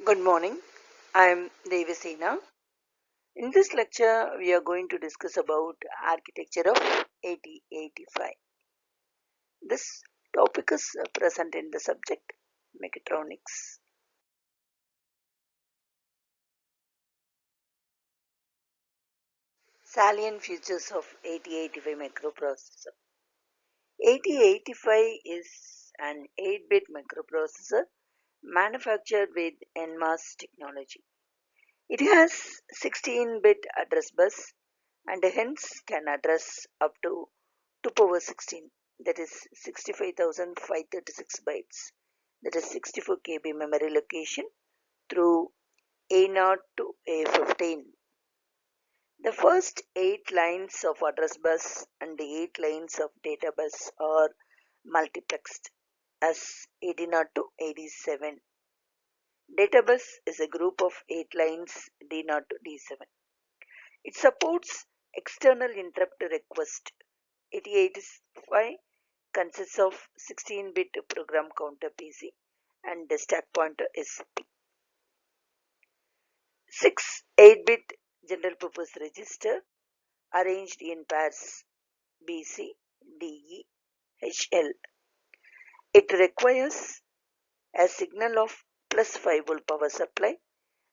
Good morning. I am Devasena. In this lecture, we are going to discuss about architecture of 8085. This topic is present in the subject Mechatronics. Salient features of 8085 microprocessor. 8085 is an 8-bit microprocessor manufactured with N-MOS technology. It has 16-bit address bus and hence can address up to 2 power 16, that is 65,536 bytes, that is 64 KB memory location through A0 to A15. The first 8 lines of address bus and the 8 lines of data bus are multiplexed as 80 to 87. Data bus is a group of 8 lines D0 to D7. It supports external interrupt request. 8085 consists of 16-bit program counter PC and the stack pointer is P. 6 8-bit general purpose register arranged in pairs BC, DE, HL. It requires a signal of plus 5 volt power supply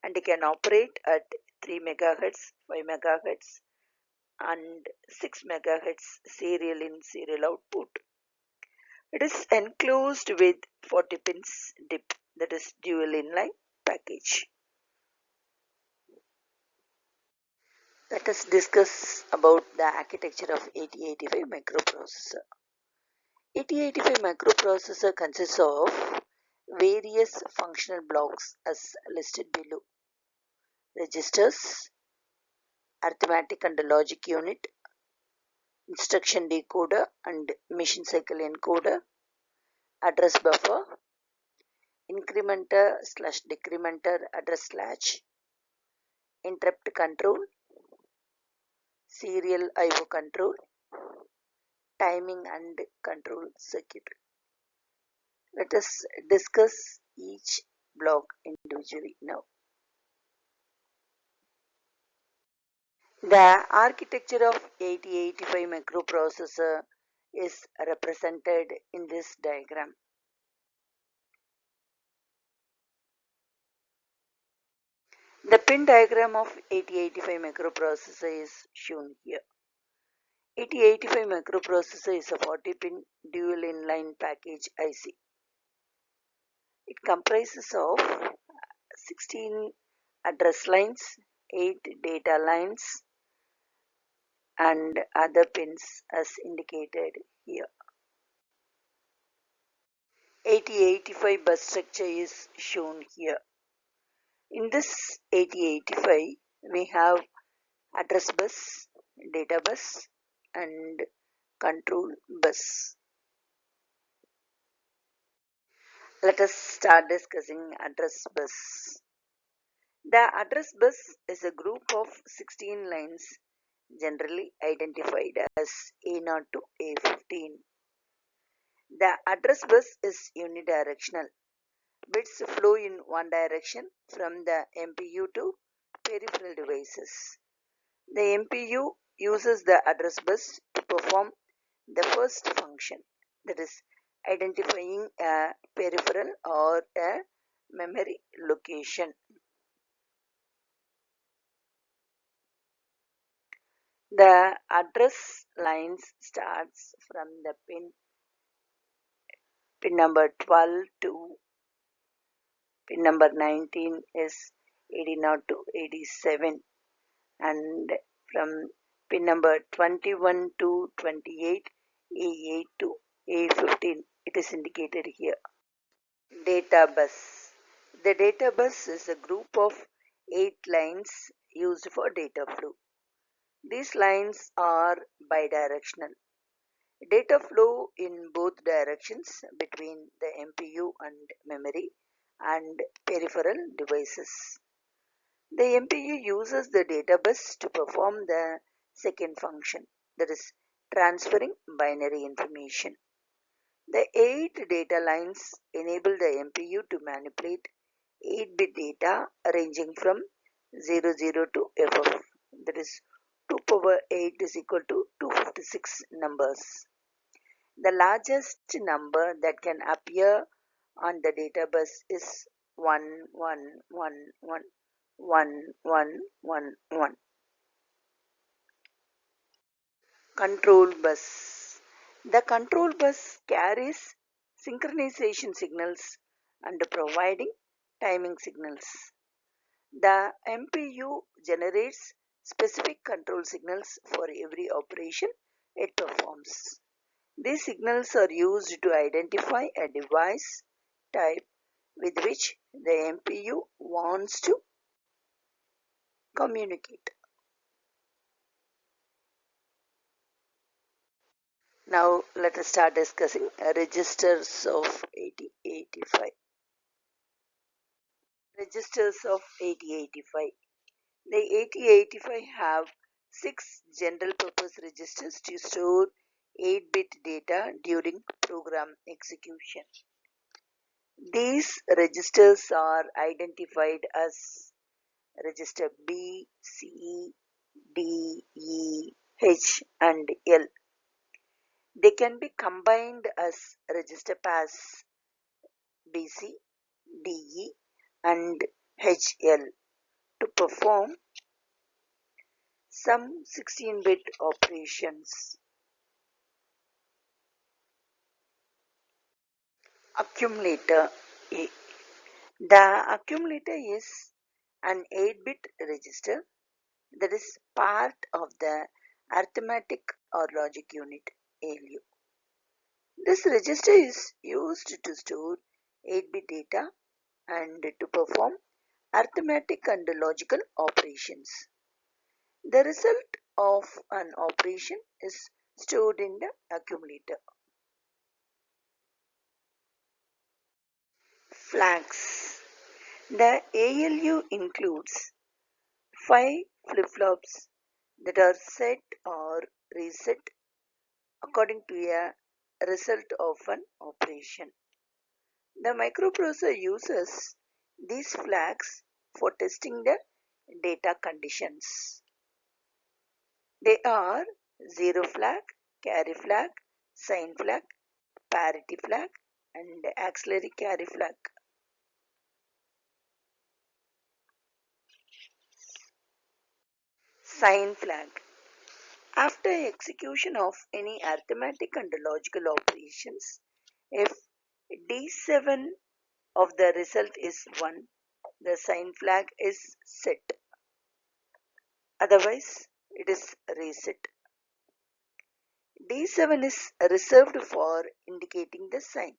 and can operate at 3 MHz, 5 MHz and 6 MHz serial in serial output. It is enclosed with 40 pins DIP, that is dual inline package. Let us discuss about the architecture of 8085 microprocessor. 8085 microprocessor consists of various functional blocks as listed below: registers, arithmetic and logic unit, instruction decoder and machine cycle encoder, address buffer, incrementer / decrementer address latch, interrupt control, serial I/O control, timing and control circuitry. Let us discuss each block individually now. The architecture of 8085 microprocessor is represented in this diagram. The pin diagram of 8085 microprocessor is shown here. 8085 microprocessor is a 40-pin dual inline package IC. It comprises of 16 address lines, 8 data lines and other pins as indicated here. 8085 bus structure is shown here. In this 8085 we have address bus, data bus and control bus. Let us start discussing address bus. The address bus is a group of 16 lines generally identified as A0 to A15. The address bus is unidirectional. Bits flow in one direction from the MPU to peripheral devices. The MPU uses the address bus to perform the first function, that is identifying a peripheral or a memory location. The address lines starts from the pin number 12 to pin number 19 is 80 to 87, and from pin number 21 to 28, A8 to A15, it is indicated here. Data bus. The data bus is a group of 8 lines used for data flow. These lines are bidirectional. Data flow in both directions between the MPU and memory and peripheral devices. The MPU uses the data bus to perform the second function, that is transferring binary information. The 8 data lines enable the MPU to manipulate 8-bit data ranging from 00 to FF, that is 2 power 8 is equal to 256 numbers. The largest number that can appear on the data bus is 11111111. Control bus. The control bus carries synchronization signals and providing timing signals. The MPU generates specific control signals for every operation it performs. These signals are used to identify a device type with which the MPU wants to communicate. Now let us start discussing registers of 8085. Registers of 8085. The 8085 have 6 general purpose registers to store 8-bit data during program execution. These registers are identified as register B, C, D, E, H and L. They can be combined as register pass BC, DE and HL to perform some 16-bit operations. Accumulator A. The accumulator is an 8-bit register that is part of the arithmetic or logic unit ALU. This register is used to store 8-bit data and to perform arithmetic and logical operations. The result of an operation is stored in the accumulator. Flags. The ALU includes 5 flip-flops that are set or reset according to a result of an operation. The microprocessor uses these flags for testing the data conditions. They are 0 flag, carry flag, sign flag, parity flag and auxiliary carry flag. Sign flag. After execution of any arithmetic and logical operations, if D7 of the result is 1, the sign flag is set. Otherwise, it is reset. D7 is reserved for indicating the sign.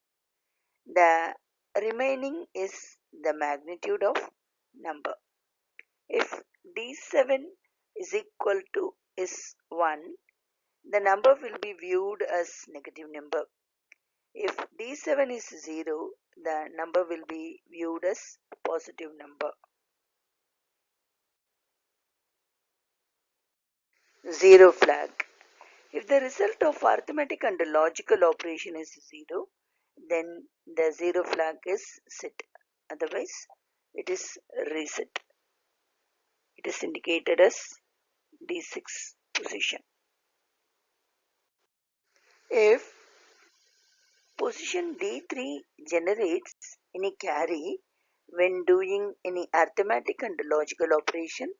The remaining is the magnitude of number. If D7 is equal to is 1, the number will be viewed as negative number. If D7 is 0, the number will be viewed as positive number. 0 flag. If the result of arithmetic and logical operation is 0, then the 0 flag is set. Otherwise, it is reset. It is indicated as D6 position. If position D3 generates any carry when doing any arithmetic and logical operation,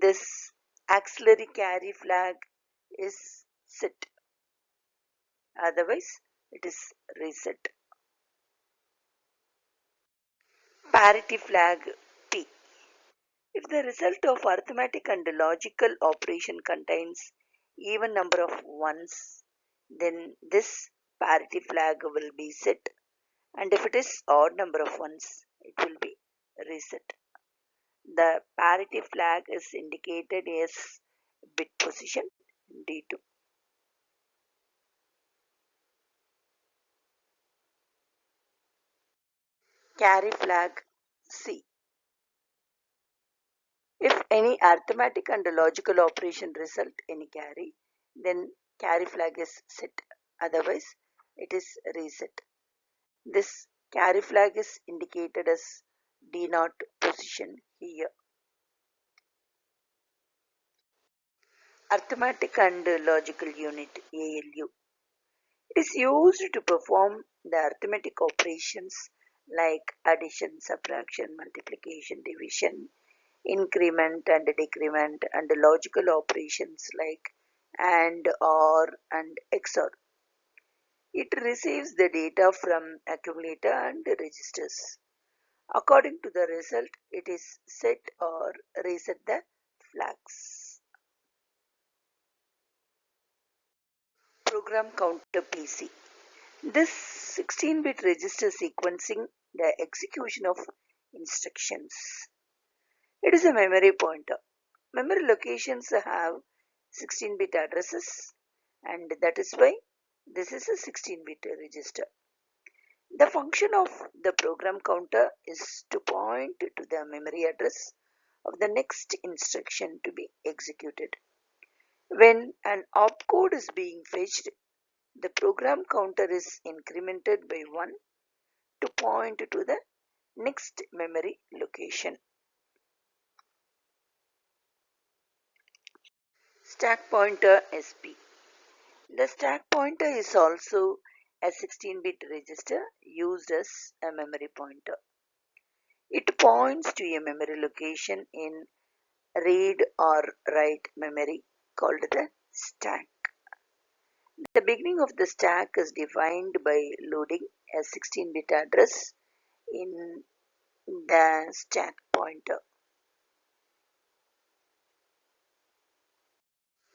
this auxiliary carry flag is set. Otherwise, it is reset. Parity flag P. If the result of arithmetic and logical operation contains even number of ones, then this parity flag will be set, and if it is odd number of ones, it will be reset. The parity flag is indicated as bit position D2. Carry flag C. If any arithmetic and logical operation result any carry, then carry flag is set. Otherwise, it is reset. This carry flag is indicated as denote position here. Arithmetic and logical unit ALU. It is used to perform the arithmetic operations like addition, subtraction, multiplication, division, increment and decrement, and logical operations like AND, OR, and XOR. It receives the data from accumulator and registers. According to the result, it is set or reset the flags. Program counter PC. This 16-bit register sequencing the execution of instructions. It is a memory pointer. Memory locations have 16-bit addresses, and that is why this is a 16-bit register. The function of the program counter is to point to the memory address of the next instruction to be executed. When an opcode is being fetched, the program counter is incremented by 1 to point to the next memory location. Stack pointer SP. The stack pointer is also a 16-bit register used as a memory pointer. It points to a memory location in read or write memory called the stack. The beginning of the stack is defined by loading a 16-bit address in the stack pointer.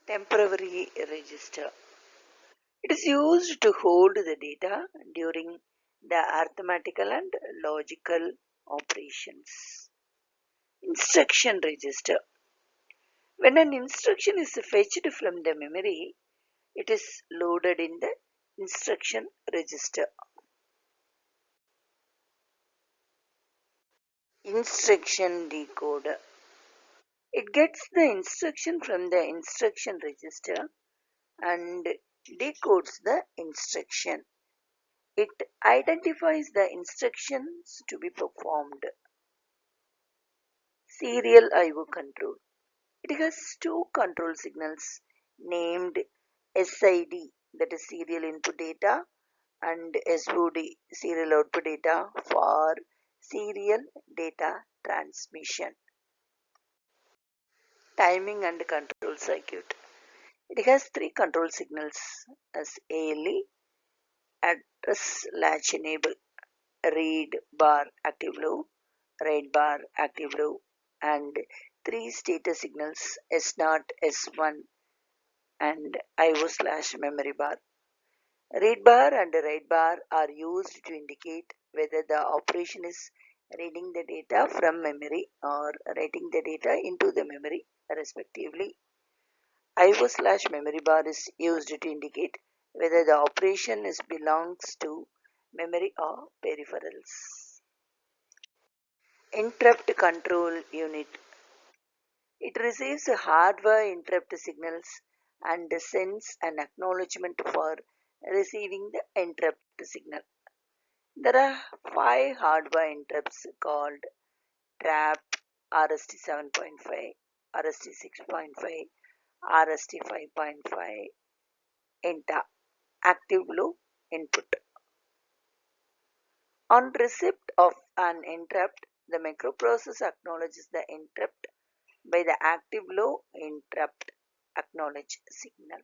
Temporary register. It is used to hold the data during the arithmetical and logical operations. Instruction register. When an instruction is fetched from the memory, it is loaded in the instruction register. Instruction decoder. It gets the instruction from the instruction register and decodes the instruction. It identifies the instructions to be performed. Serial I/O control. It has two control signals named SID, that is serial input data, and SOD, serial output data, for serial data transmission. Timing and control circuit. It has three control signals as ALE, address latch enable, read bar active low, write bar active low, and three status signals S0, S1, and IO/memory bar. Read bar and write bar are used to indicate whether the operation is reading the data from memory or writing the data into the memory respectively. IO/memory bar is used to indicate whether the operation belongs to memory or peripherals. Interrupt control unit. It receives hardware interrupt signals and sends an acknowledgement for receiving the interrupt signal. There are 5 hardware interrupts called trap, RST 7.5, RST 6.5, RST 5.5, ENTA, active low input. On receipt of an interrupt, the microprocessor acknowledges the interrupt by the active low interrupt acknowledge signal.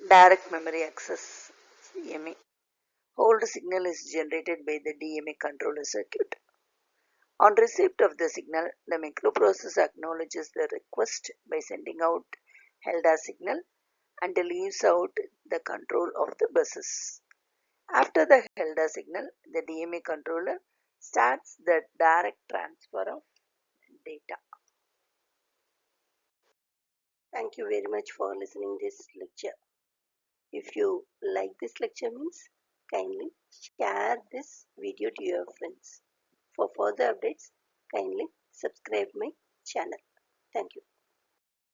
Direct memory access DMA. Hold signal is generated by the DMA controller circuit. On receipt of the signal, the microprocessor acknowledges the request by sending out held signal and leaves out the control of the buses. After the held signal, the DMA controller starts the direct transfer of data. Thank you very much for listening this lecture. If you like this lecture means, kindly share this video to your friends. For further updates, kindly subscribe my channel. Thank you.